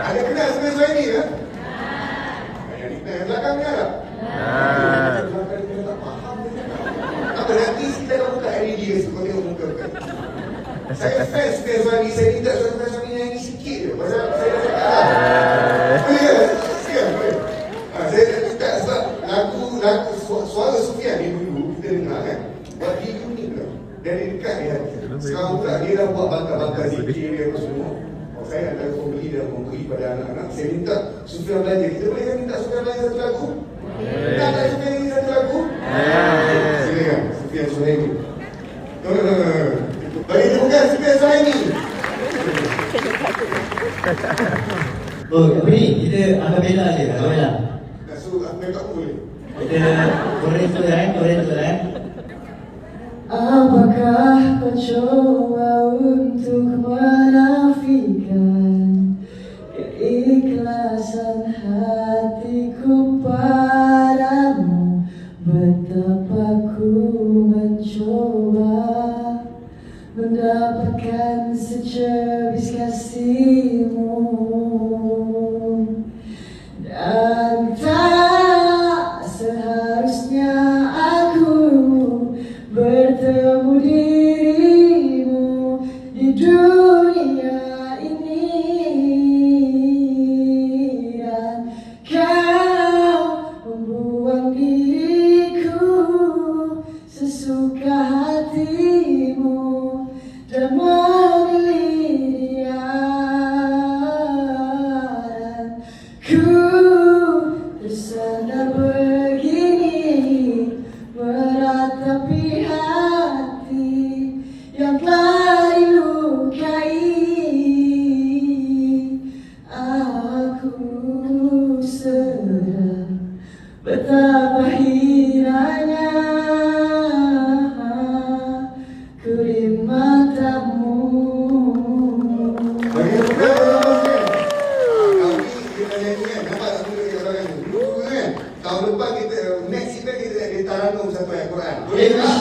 Ada kenal sebenarnya suara ini ke? Yang ni kenal yang belakang ni tak? Yang belakang ni tak faham dia cakap. Apa nanti kita akan buka LED ke kau tengok muka kan? Saya fans suara ni, saya minta suara ni nyanyi sikit je. Pasal saya dah cakap lah. Boleh ke? Siap, boleh. Saya dah minta sebab lagu suara Sufian ni dulu kita dengar kan. Buat dia unik lah. Dan dia dekat dia. Sekarang pula dia dah buat bakar-bakar zikir dia apa semua. Saya nak membeli dan memberi pada anak-anak. Saya minta Sufian belanja. Kita boleh kan minta Sufian belanja satu lagu? Minta tak Sufian ini satu lagu? Silakan Sufian Suhaimi. Bagi temukan Sufian Suhaimi. Oh, apa ni? Kita akapela je, akapela. Nak suruh Ahmad tak boleh. Kita korek tu kan? Apakah kau coba untuk menafikan keikhlasan hatiku padamu? Betapa ku mencoba mendapatkan secebis kasihmu, dan tak seharusnya aku bertemu dirimu di dunia ini, dan kau membuang diriku sesuka hatimu dan memilih dia, dan ku tersandar begini meratapi hati yang telah dilukai. Aku sedar betapa hinanya ku di matamu. Bagi temukan kami kita nyanyi kan. Nampak tak muka kita orang ni? Dulu kan. Tahun lepas kita next event kita nak Taranum satu ayat Quran. Boleh tak?